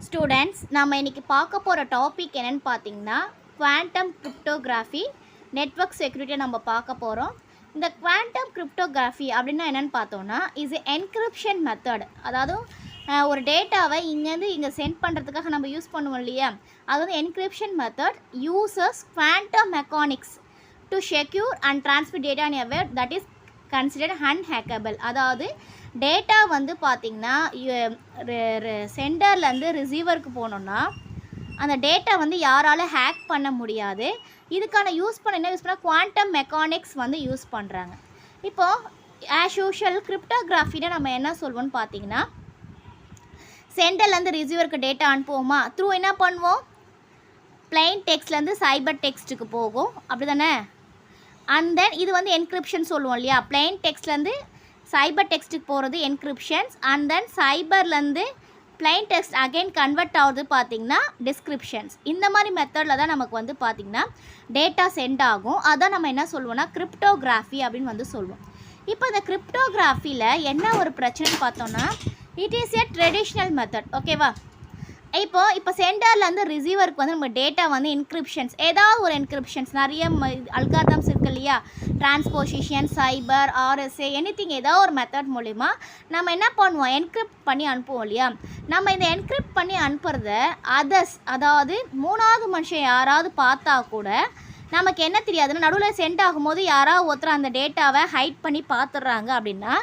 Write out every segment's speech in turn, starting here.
Students நம்ம இன்றைக்கி பார்க்க போகிற டாபிக் என்னென்னு பார்த்தீங்கன்னா குவாண்டம் கிரிப்டோகிராஃபி நெட்வொர்க் செக்யூரிட்டியை நம்ம பார்க்க போகிறோம். இந்த குவாண்டம் கிரிப்டோகிராஃபி அப்படின்னா என்னென்னு பார்த்தோன்னா இஸ் என்கிரிப்ஷன் மெத்தட். அதாவது ஒரு டேட்டாவை இங்கேருந்து இங்கே சென்ட் பண்ணுறதுக்காக நம்ம யூஸ் பண்ணுவோம் இல்லையா, அது வந்து encryption method uses quantum mechanics to secure and transmit data in a way that is considered unhackable. அதாவது டேட்டா வந்து பார்த்திங்கன்னா சென்டர்லேருந்து ரிசீவருக்கு போனோன்னா அந்த டேட்டா வந்து யாரால் ஹேக் பண்ண முடியாது. இதுக்கான யூஸ் பண்ணால் குவாண்டம் மெக்கானிக்ஸ் வந்து யூஸ் பண்ணுறாங்க. இப்போது ஆஸ் யூஷுவல் கிரிப்டோகிராஃபியில் நம்ம என்ன சொல்வோம்னு பார்த்தீங்கன்னா, சென்டர்லேருந்து ரிசீவருக்கு டேட்டா அனுப்புவோமா, த்ரூ என்ன பண்ணுவோம், பிளைன் டெக்ஸ்ட்லேருந்து சைபர் டெக்ஸ்ட்டுக்கு போகும், அப்படி தானே. அண்ட் தென் இது வந்து என்கிரிப்ஷன் சொல்லுவோம் இல்லையா, பிளைன் டெக்ஸ்ட்லேருந்து சைபர் டெக்ஸ்ட்டுக்கு போகிறது என்கிரிப்ஷன்ஸ். அண்ட் தென் சைபர்லேருந்து பிளைன் டெக்ஸ்ட் அகைன் கன்வெர்ட் ஆகுது பார்த்திங்கன்னா டிஸ்கிரிப்ஷன்ஸ். இந்த மாதிரி மெத்தடில் தான் நமக்கு வந்து பார்த்திங்கன்னா டேட்டா சென்ட் ஆகும். அதான் நம்ம என்ன சொல்லுவோம்னா கிரிப்டோகிராஃபி அப்படின்னு வந்து சொல்லுவோம். இப்போ இந்த கிரிப்டோகிராஃபியில் என்ன ஒரு பிரச்சனைன்னு பார்த்தோன்னா, it is a traditional method. ஓகேவா. இப்போ சென்டர்லேருந்து ரிசீவருக்கு வந்து நம்ம டேட்டா வந்து என்கிரிப்ஷன்ஸ், ஏதாவது ஒரு என்கிரிப்ஷன்ஸ், நிறைய அல்காரிதம்ஸ் இருக்குது இல்லையா, டிரான்ஸ்போசிஷன், சைபர், ஆர்எஸ்ஏ, எனிதிங், ஏதாவது ஒரு மெத்தட் மூலிமா நம்ம என்ன பண்ணுவோம், என்கிரிப்ட் பண்ணி அனுப்புவோம் இல்லையா. நம்ம இந்த என்கிரிப்ட் பண்ணி அனுப்புறத அதர்ஸ், அதாவது மூணாவது மனுஷன் யாராவது பார்த்தா கூட நமக்கு என்ன தெரியாதுன்னா, நடுவில் சென்ட் ஆகும்போது யாராவது ஒருத்தர் அந்த டேட்டாவை ஹைட் பண்ணி பார்த்துடுறாங்க அப்படின்னா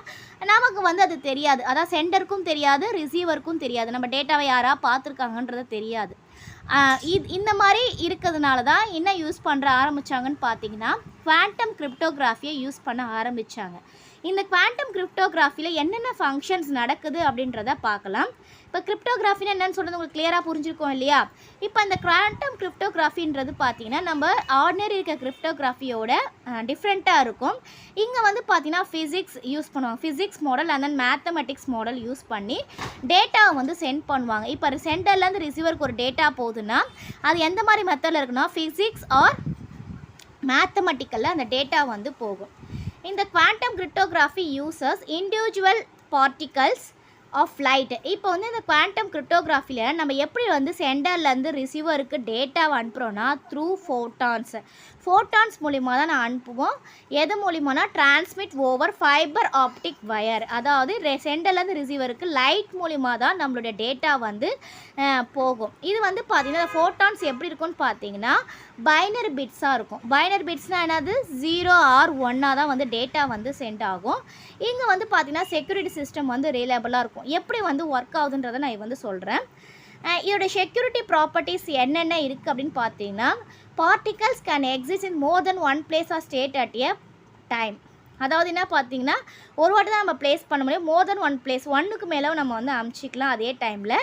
நமக்கு வந்து அது தெரியாது. அதான் சென்டருக்கும் தெரியாது, ரிசீவருக்கும் தெரியாது, நம்ம டேட்டாவை யாராவது பார்த்துருக்காங்கன்றது தெரியாது. இந்த மாதிரி இருக்கிறதுனால தான் என்ன யூஸ் பண்ணுற ஆரம்பித்தாங்கன்னு பார்த்தீங்கன்னா குவாண்டம் கிரிப்டோகிராஃபியை யூஸ் பண்ண ஆரம்பித்தாங்க. இந்த குவாண்டம் கிரிப்டோகிராஃபியில் என்னென்ன ஃபங்க்ஷன்ஸ் நடக்குது அப்படின்றத பார்க்கலாம். இப்போ கிரிப்டோகிராஃபின்னு என்னென்னு சொல்கிறது உங்களுக்கு கிளியராக புரிஞ்சுருக்கோம் இல்லையா. இப்போ இந்த குவாண்டம் கிரிப்டோகிராஃபின்றது பார்த்தீங்கன்னா நம்ம ஆர்டினரி இருக்க கிரிப்டோகிராஃபியோட டிஃப்ரெண்ட்டாக இருக்கும். இங்கே வந்து பார்த்தீங்கன்னா ஃபிசிக்ஸ் யூஸ் பண்ணுவாங்க, physics model and then mathematics model use பண்ணி டேட்டாவை வந்து சென்ட் பண்ணுவாங்க. இப்போ சென்டர்லேருந்து ரிசீவருக்கு ஒரு டேட்டா போகுதுன்னா அது எந்த மாதிரி மெத்தடில் இருக்குன்னா ஃபிசிக்ஸ் ஆர் மேத்தமெட்டிக்கலில் அந்த டேட்டா வந்து போகும். இந்த quantum cryptography uses individual particles of light. இப்போ வந்து இந்த குவாண்டம் கிரிப்டோகிராஃபியில் நம்ம எப்படி வந்து சென்டர்லேருந்து ரிசீவருக்கு டேட்டாவை அனுப்புகிறோன்னா த்ரூ ஃபோட்டான்ஸ் மூலிமா தான் நான் அனுப்புவோம். எது மூலிமானா transmit over fibre optic wire. அதாவது சென்டர்லேருந்து ரிசீவருக்கு லைட் மூலிமா தான் நம்மளுடைய டேட்டா வந்து போகும். இது வந்து பார்த்திங்கன்னா ஃபோட்டான்ஸ் எப்படி இருக்கும்னு பார்த்தீங்கன்னா பைனரி பிட்ஸாக இருக்கும். பைனரி பிட்ஸ்னால் என்னது, 0 or 1 தான் வந்து டேட்டா வந்து சென்ட் ஆகும். இங்கே வந்து பார்த்திங்கன்னா செக்யூரிட்டி சிஸ்டம் வந்து ரிலையபிளாக இருக்கும். எப்படி வந்து ஒர்க் ஆகுதுன்றதை நான் வந்து சொல்கிறேன். இதோட செக்யூரிட்டி ப்ராப்பர்ட்டிஸ் என்னென்ன இருக்குது அப்படின்னு பார்த்தீங்கன்னா, particles can exist in more than one place or state at a time. அதாவது என்ன பார்த்தீங்கன்னா ஒரு வாட்டி தான் நம்ம பிளேஸ் பண்ண முடியும், மோர் தென் ஒன் பிளேஸ், ஒன்றுக்கு மேலே நம்ம வந்து அமுச்சிக்கலாம் அதே டைமில்.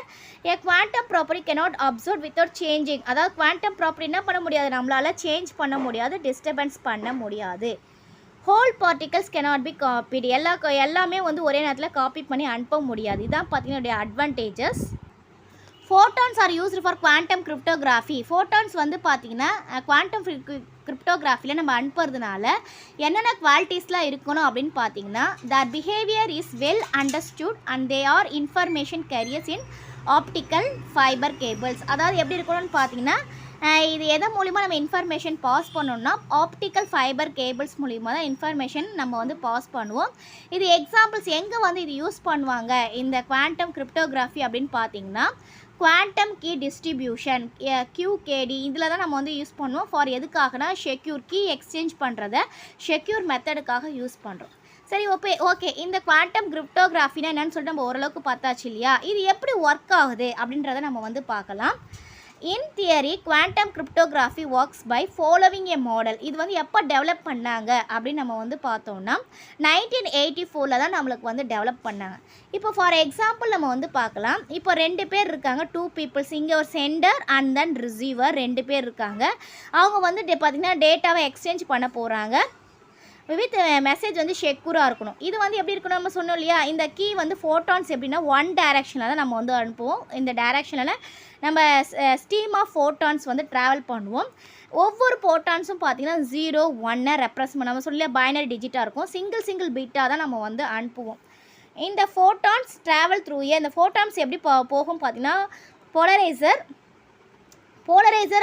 A quantum property cannot observe without changing. அதாவது குவாண்டம் ப்ராப்பர்ட்டி என்ன பண்ண முடியாது, நம்மளால் சேஞ்ச் பண்ண முடியாது, டிஸ்டர்பன்ஸ் பண்ண முடியாது. Whole particles cannot be copied. எல்லாமே வந்து ஒரே நேரத்தில் காப்பி பண்ணி அனுப்ப முடியாது. இதுதான் பார்த்தீங்கன்னா advantages. Photons R used for quantum cryptography. Photons வந்து பார்த்திங்கன்னா குவாண்டம் கிரிப்டோகிராஃபியில் நம்ம அனுப்புறதுனால என்னென்ன குவாலிட்டிஸ்லாம் இருக்கணும் அப்படின்னு பார்த்தீங்கன்னா, their behaviour is well understood and they are information carriers in optical fibre cables. அதாவது எப்படி இருக்கணும்னு பார்த்தீங்கன்னா, இது எதன் மூலிமா நம்ம இன்ஃபர்மேஷன் பாஸ் பண்ணோம்னா ஆப்டிக்கல் ஃபைபர் கேபிள்ஸ் மூலிமா தான் இன்ஃபர்மேஷன் நம்ம வந்து பாஸ் பண்ணுவோம். இது எக்ஸாம்பிள்ஸ் எங்கே வந்து இது யூஸ் பண்ணுவாங்க இந்த குவாண்டம் கிரிப்டோகிராஃபி அப்படின்னு பார்த்தீங்கன்னா, குவாண்டம் கீ டிஸ்ட்ரிபியூஷன் QKD இதில் தான் நம்ம வந்து யூஸ் பண்ணுவோம். ஃபார் எதுக்காகனா செக்யூர் கீ எக்ஸ்சேஞ்ச் பண்ணுறத செக்யூர் மெத்தடுக்காக யூஸ் பண்ணுறோம். சரி, ஓகே இந்த குவாண்டம் கிரிப்டோகிராஃபினா என்னன்னு சொல்லிட்டு நம்ம ஓரளவுக்கு பார்த்தாச்சு இல்லையா. இது எப்படி ஒர்க் ஆகுது அப்படின்றத நம்ம வந்து பார்க்கலாம். In theory quantum cryptography works by following a model. இது வந்து எப்போ டெவலப் பண்ணாங்க அப்படின்னு நம்ம வந்து பார்த்தோம்னா 1984 தான் நம்மளுக்கு வந்து டெவலப் பண்ணாங்க. இப்போ ஃபார் எக்ஸாம்பிள் நம்ம வந்து பார்க்கலாம். இப்போ 2 பேர் இருக்காங்க, 2 பீப்புள்ஸ். இங்கே ஒரு சென்டர் அண்ட் தென் ரிசீவர் 2 பேர் இருக்காங்க. அவங்க வந்து பார்த்திங்கன்னா டேட்டாவை எக்ஸ்சேஞ்ச் பண்ண போகிறாங்க வித் மெசேஜ் வந்து செக்யூராக இருக்கணும். இது வந்து எப்படி இருக்கணும், நம்ம சொன்னோம் இல்லையா, இந்த கீ வந்து ஃபோட்டான்ஸ் எப்படின்னா ஒன் டைரக்ஷனில் தான் நம்ம வந்து அனுப்புவோம். இந்த டைரக்ஷனில் நம்ம ஸ்ட்ரீம் ஆஃப் ஃபோட்டான்ஸ் வந்து ட்ராவல் பண்ணுவோம். ஒவ்வொரு ஃபோட்டான்ஸும் பார்த்திங்கன்னா 0 1 ரெப்ரசன்ட் நம்ம சொல்லி பைனரி டிஜிட்டாக இருக்கும். சிங்கிள் பிட்டாக தான் நம்ம வந்து அனுப்புவோம். இந்த ஃபோட்டான்ஸ் ட்ராவல் த்ரூ இந்த ஃபோட்டான்ஸ் எப்படி போகும் பார்த்தீங்கன்னா போலரைசர்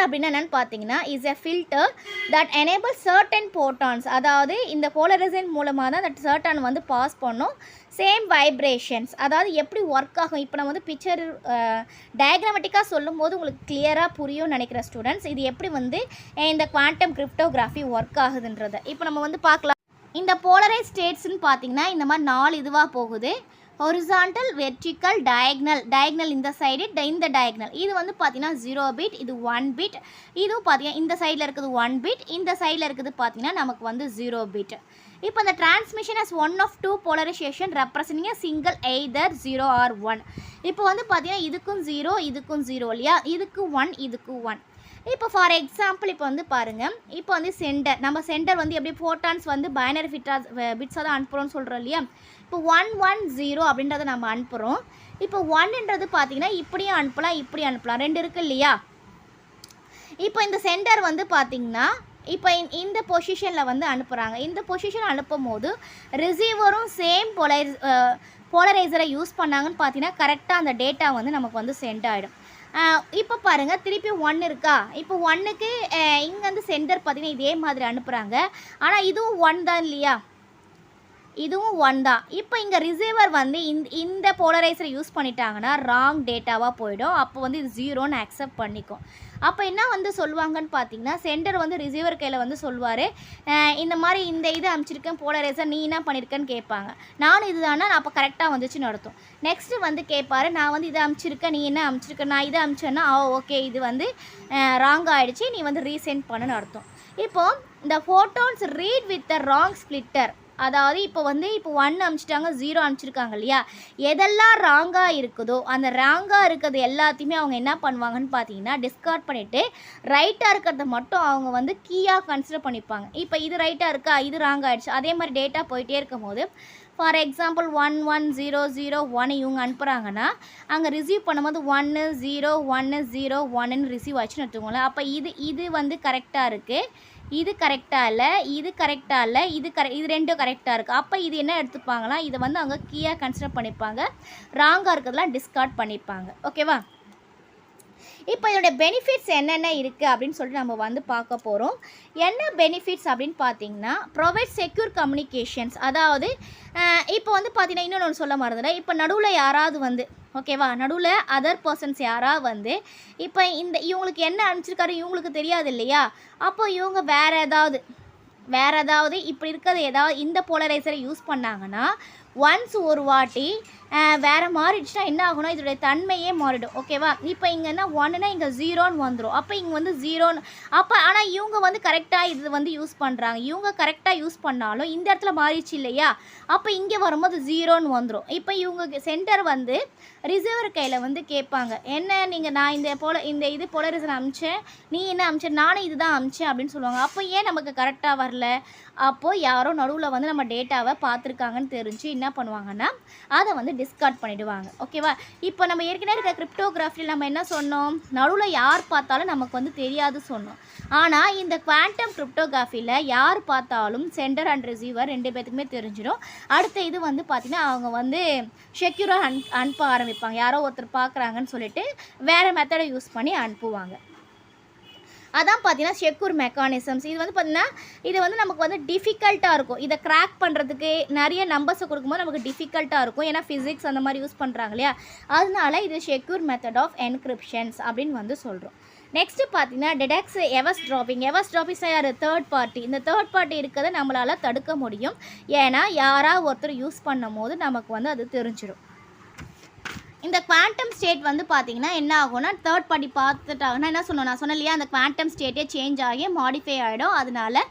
அப்படின்னா என்னென்னு பார்த்தீங்கன்னா is a filter that enable certain photons, அதாவது இந்த போலரைசர் மூலமாக தான் அந்த சர்டன் வந்து பாஸ் பண்ணும் சேம் வைப்ரேஷன்ஸ். அதாவது எப்படி ஒர்க் ஆகும், இப்போ நம்ம வந்து பிக்சர் டயக்ராமேட்டிக்காக சொல்லும் போது உங்களுக்கு கிளியராக புரியும்னு நினைக்கிற ஸ்டூடெண்ட்ஸ், இது எப்படி வந்து இந்த குவாண்டம் கிரிப்டோகிராஃபி ஒர்க் ஆகுதுன்றதை இப்போ நம்ம வந்து பார்க்கலாம். இந்த போலரைஸ் ஸ்டேட்ஸ்ன்னு பார்த்தீங்கன்னா இந்த மாதிரி 4 இதுவாக போகுது. ஹொரிசாண்டல், வெர்டிக்கல், டயக்னல் இந்த சைடு, இந்த டயக்னல் இது வந்து பார்த்தீங்கன்னா 0 பிட், இது 1 பிட். இதுவும் பார்த்தீங்கன்னா இந்த சைடில் இருக்குது 1 பிட், இந்த சைடில் இருக்குது பார்த்தீங்கன்னா நமக்கு வந்து 0 பிட். இப்போ இந்த transmission as one of two polarization representing a single either 0 or 1. இப்போ வந்து பார்த்தீங்கன்னா இதுக்கும் 0 இதுக்கும் 0 இல்லையா, இதுக்கு 1 இதுக்கு 1. இப்போ ஃபார் எக்ஸாம்பிள் இப்போ வந்து பாருங்கள், இப்போ வந்து சென்டர் வந்து எப்படி ஃபோட்டான்ஸ் வந்து பைனரி பிட்ஸாக தான் அனுப்புகிறோன்னு சொல்கிறோம் இல்லையா. இப்போ 1 1 0 அப்படின்றத நம்ம அனுப்புகிறோம். இப்போ 1ன்றது பார்த்தீங்கன்னா இப்படியும் அனுப்பலாம் இப்படியும் அனுப்பலாம், 2 இருக்குது இல்லையா. இப்போ இந்த சென்டர் வந்து பார்த்திங்கன்னா இப்போ இந்த பொசிஷனில் வந்து அனுப்புகிறாங்க. இந்த பொசிஷன் அனுப்பும் போது ரிசீவரும் சேம் போலரைசரை யூஸ் பண்ணாங்கன்னு பார்த்தீங்கன்னா கரெக்டாக அந்த டேட்டா வந்து நமக்கு வந்து சென்ட் ஆகிடும். இப்போ பாருங்கள் திருப்பி 1 இருக்கா, இப்போ 1க்கு இங்கே வந்து சென்டர் பார்த்திங்கன்னா இதே மாதிரி அனுப்புகிறாங்க. ஆனால் இதுவும் 1 தான் இல்லையா, இதுவும் 1 தான். இப்போ இங்கே ரிசீவர் வந்து இந்த போலரைசரை யூஸ் பண்ணிட்டாங்கன்னா ராங் டேட்டாவாக போயிடும். அப்போ வந்து இது 0ன்னு அக்செப்ட் பண்ணிக்கும். அப்போ என்ன வந்து சொல்லுவாங்கன்னு பார்த்தீங்கன்னா சென்டர் வந்து ரிசீவர் கையில் வந்து சொல்லுவார், இந்த மாதிரி இந்த இதை அனுப்பிச்சிருக்கேன் போலரைசர், நீ என்ன பண்ணியிருக்கேன்னு கேட்பாங்க. நானும் இது தானே, நான் அப்போ கரெக்டாக வந்துச்சுன்னு அர்த்தம். நெக்ஸ்ட்டு வந்து கேட்பாரு, நான் வந்து இதை அனுப்பிச்சிருக்கேன், நீ என்ன அனுப்பிச்சிருக்க, நான் இதை அனுப்பிச்சேன்னா ஓகே இது வந்து ராங் ஆகிடுச்சு, நீ வந்து ரீசென்ட் பண்ணுன்னு அர்த்தம். இப்போது இந்த photons read with the wrong splitter, அதாவது இப்போ வந்து இப்போ 1 அனுப்பிச்சிட்டாங்க 0 அனுப்பிச்சிருக்காங்க இல்லையா, எதெல்லாம் ராங்காக இருக்குதோ அந்த ராங்காக இருக்கிறது எல்லாத்தையுமே அவங்க என்ன பண்ணுவாங்கன்னு பார்த்தீங்கன்னா டிஸ்கார்ட் பண்ணிவிட்டு ரைட்டாக இருக்கிறத மட்டும் அவங்க வந்து கீயாக கன்சிடர் பண்ணிப்பாங்க. இப்போ இது ரைட்டாக இருக்கா, இது ராங் ஆகிடுச்சு, அதே மாதிரி டேட்டா போயிட்டே இருக்கும் போது ஃபார் எக்ஸாம்பிள் 1 1 0 0 1 இவங்க அனுப்புகிறாங்கன்னா அங்கே ரிசீவ் பண்ணும்போது 1 0 1 0 1ன்னு ரிசீவ் ஆச்சுன்னு எடுத்துக்கோங்களேன். அப்போ இது வந்து கரெக்டாக இருக்குது, இது கரெக்டாக இல்லை, இது கரெக்டாக இல்லை, இது ரெண்டும் கரெக்டாக இருக்குது. அப்போ இது என்ன எடுத்துப்பாங்களா, இதை வந்து அவங்க கீயாக கன்சிடர் பண்ணிப்பாங்க, ராங்காக இருக்கிறதுலாம் டிஸ்கார்ட் பண்ணிப்பாங்க. ஓகேவா. இப்போ இதோட பெனிஃபிட்ஸ் என்னென்ன இருக்குது அப்படின்னு சொல்லிட்டு நம்ம வந்து பார்க்க போகிறோம். என்ன பெனிஃபிட்ஸ் அப்படின்னு பார்த்தீங்கன்னா ப்ரொவைட் செக்யூர் கம்யூனிகேஷன்ஸ், அதாவது இப்போ வந்து பார்த்தீங்கன்னா இன்னொன்று சொல்ல மறந்துட, இப்போ நடுவில் யாராவது வந்து ஓகேவா, நடுவில் அதர் பர்சன்ஸ் யாராவது வந்து இப்போ இவங்களுக்கு என்ன அனுப்பிச்சிருக்காரு இவங்களுக்கு தெரியாது இல்லையா, அப்போ இவங்க வேறு ஏதாவது இப்படி இருக்கிறது ஏதாவது இந்த போலரைசரை யூஸ் பண்ணாங்கன்னா ஒன்ஸ் ஒரு வாட்டி வேறு மாறிடுச்சுன்னா என்ன ஆகுனா இதோடைய தன்மையே மாறிடும். ஓகேவா. இப்போ இங்கன்னா 1னா இங்கே 0ன்னு வந்துடும். அப்போ இங்கே வந்து 0ன்னு அப்போ ஆனால் இவங்க வந்து கரெக்டாக இது வந்து யூஸ் பண்ணுறாங்க. இவங்க கரெக்டாக யூஸ் பண்ணாலும் இந்த இடத்துல மாறிடுச்சு இல்லையா, அப்போ இங்கே வரும்போது 0ன்னு வந்துடும். இப்போ இவங்க சென்டர் வந்து ரிசீவர் கையில் வந்து கேட்பாங்க, என்ன நீங்கள் நான் இந்த போலரைசர் அமிச்சேன், நீ என்ன அமிச்ச, நானும் இதுதான் அமிச்சேன் அப்படின்னு சொல்லுவாங்க. அப்போ ஏன் நமக்கு கரெக்டாக வரல, அப்போது யாரோ நடுவில் வந்து நம்ம டேட்டாவை பார்த்துருக்காங்கன்னு தெரிஞ்சு என்ன பண்ணுவாங்கன்னா அதை வந்து டிஸ்கார்ட் பண்ணிவிடுவாங்க. ஓகேவா. இப்போ நம்ம ஏற்கனவே இருக்க கிரிப்டோகிராஃபியில் நம்ம என்ன சொன்னோம், நடுவில் யார் பார்த்தாலும் நமக்கு வந்து தெரியாது சொன்னோம். ஆனால் இந்த குவாண்டம் கிரிப்டோகிராஃபியில் யார் பார்த்தாலும் சென்டர் அண்ட் ரிசீவர் 2 பேத்துக்குமே தெரிஞ்சிடும். அடுத்த இது வந்து பார்த்திங்கன்னா அவங்க வந்து செக்யூராக அனுப்ப ஆரம்பிப்பாங்க. யாரோ ஒருத்தர் பார்க்குறாங்கன்னு சொல்லிட்டு வேறு மெத்தடை யூஸ் பண்ணி அனுப்புவாங்க. அதான் பார்த்தீங்கன்னா செக்யூர் மெக்கானிசம்ஸ். இது வந்து பார்த்திங்கன்னா இது வந்து நமக்கு வந்து டிஃபிகல்ட்டாக இருக்கும். இதை கிராக் பண்ணுறதுக்கு நிறைய நம்பர்ஸை கொடுக்கும்போது நமக்கு டிஃபிகல்ட்டாக இருக்கும். ஏன்னா ஃபிசிக்ஸ் அந்த மாதிரி யூஸ் பண்ணுறாங்க இல்லையா, அதனால இது செக்யூர் மெத்தட் ஆஃப் என்கிரிப்ஷன்ஸ் அப்படின்னு வந்து சொல்கிறோம். நெக்ஸ்ட்டு பார்த்தீங்கன்னா டிடெக்ட்ஸ் எவர்ஸ்ட்ராப்பிங். எவர்ஸ்ட்ராப்பிங் யார், தேர்ட் பார்ட்டி. இந்த தேர்ட் பார்ட்டி இருக்கிறத நம்மளால் தடுக்க முடியும். ஏன்னா யாராவது ஒருத்தர் யூஸ் பண்ணும் போது நமக்கு வந்து அது தெரிஞ்சிடும். இந்த குவாண்டம் ஸ்டேட் வந்து பார்த்திங்கன்னா என்ன ஆகும்னா தேர்ட் பார்ட்டி பார்த்துட்டாங்கன்னா என்ன சொன்னோம், நான் சொன்னேன் இல்லையா, அந்த குவாண்டம் ஸ்டேட்டே சேஞ்ச் ஆகி மாடிஃபை ஆகிடும். அதனால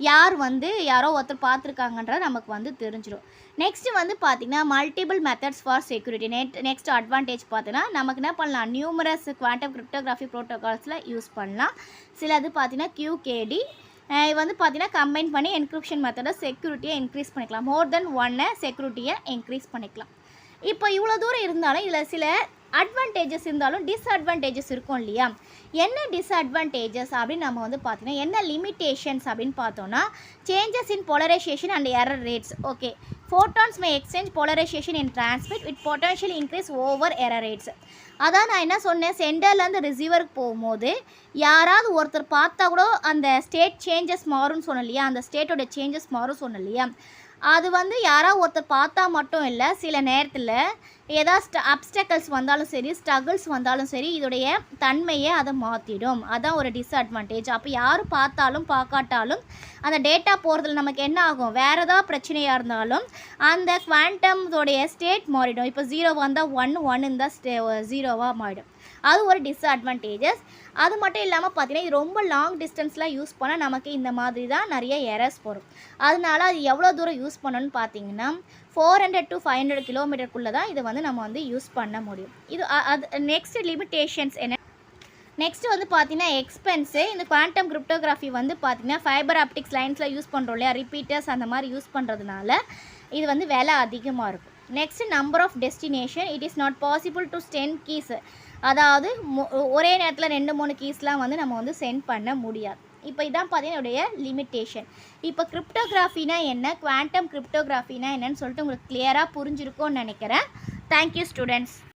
யாரோ ஒருத்தர் பார்த்துருக்காங்கன்றது நமக்கு வந்து தெரிஞ்சிடும். நெக்ஸ்ட்டு வந்து பார்த்திங்கன்னா multiple methods for security. Next advantage பார்த்தீங்கன்னா நமக்கு என்ன பண்ணலாம், நியூமரஸ் குவாண்டம் கிரிப்டோகிராஃபி ப்ரோட்டோகால்ஸில் யூஸ் பண்ணலாம். சிலது பார்த்திங்கன்னா QKD இது வந்து பார்த்திங்கன்னா கம்பைன் பண்ணி என்கிரிப்ஷன் மெத்தடை செக்யூரிட்டியை இன்க்ரீஸ் பண்ணிக்கலாம். மோர் தென் 1 செக்யூரிட்டியை இன்க்ரீஸ் பண்ணிக்கலாம். இப்போ இவ்வளோ தூரம் இருந்தாலும் இதில் சில அட்வான்டேஜஸ் இருந்தாலும் டிஸ்அட்வான்டேஜஸ் இருக்கும் இல்லையா. என்ன டிஸ்அட்வான்டேஜஸ் அப்படின்னு நம்ம வந்து பார்த்தீங்கன்னா என்ன லிமிட்டேஷன்ஸ் அப்படின்னு பார்த்தோன்னா changes in polarisation and error rates. Okay, photons may exchange polarization in transmit with potentially increase over error rates. அதான் நான் என்ன சொன்னேன், சென்டர்லேருந்து ரிசீவருக்கு போகும்போது யாராவது ஒருத்தர் பார்த்தா கூட அந்த ஸ்டேட் சேஞ்சஸ் மாறும்னு சொன்னேன் இல்லையா, அந்த ஸ்டேட்டோட சேஞ்சஸ் மாறும் சொன்னேன் இல்லையா, அது வந்து யாராவது ஒருத்தர் பார்த்தா மட்டும் இல்லை, சில நேரத்தில் ஏதாவது அப்டக்கல்ஸ் வந்தாலும் சரி, ஸ்ட்ரகிள்ஸ் வந்தாலும் சரி, இதோடைய தன்மையை அதை மாற்றிடும். அதான் ஒரு டிஸ்அட்வான்டேஜ். அப்போ யார் பார்த்தாலும் பார்க்காட்டாலும் அந்த டேட்டா போகிறதுல நமக்கு என்ன ஆகும், வேறு ஏதாவது பிரச்சனையாக இருந்தாலும் அந்த குவாண்டம்ஸோடைய ஸ்டேட் மாறிடும். இப்போ 0 வந்தால் 1 இருந்தால் 0வாக மாறிடும். அது ஒரு டிஸ்அட்வான்டேஜஸ். அது மட்டும் இல்லாமல் பார்த்தீங்கன்னா, இது ரொம்ப லாங் டிஸ்டன்ஸ்லாம் யூஸ் பண்ணால் நமக்கு இந்த மாதிரி தான் நிறைய எரர்ஸ் வரும். அதனால அது எவ்வளோ தூரம் யூஸ் பண்ணணும்னு பார்த்தீங்கன்னா 400 to 500 கிலோமீட்டருக்குள்ளே தான் இதை வந்து நம்ம வந்து யூஸ் பண்ண முடியும். இது அது நெக்ஸ்ட் லிமிட்டேஷன்ஸ் என்ன, நெக்ஸ்ட் வந்து பார்த்தீங்கன்னா எக்ஸ்பென்ஸு. இந்த குவாண்டம் கிரிப்டோகிராஃபி வந்து பார்த்தீங்கன்னா ஃபைபர் ஆப்டிக்ஸ் லைன்ஸில் யூஸ் பண்ணுறோம் இல்லையா, ரிப்பீட்டர்ஸ் அந்த மாதிரி யூஸ் பண்ணுறதுனால இது வந்து விலை அதிகமாக இருக்கும். Next number of destination. It is not possible to send keys, அதாவது ஒரே நேரத்தில் 2-3 கீஸ்லாம் வந்து நம்ம வந்து சென்ட் பண்ண முடியாது. இப்போ இதான் பார்த்தீங்கன்னா என்னுடைய லிமிட்டேஷன். இப்போ கிரிப்டோகிராஃபினா என்ன, குவாண்டம் கிரிப்டோகிராஃபினா என்னன்னு சொல்லிட்டு உங்களுக்கு கிளியராக புரிஞ்சிருக்கும்னு நினைக்கிறேன். Thank you students.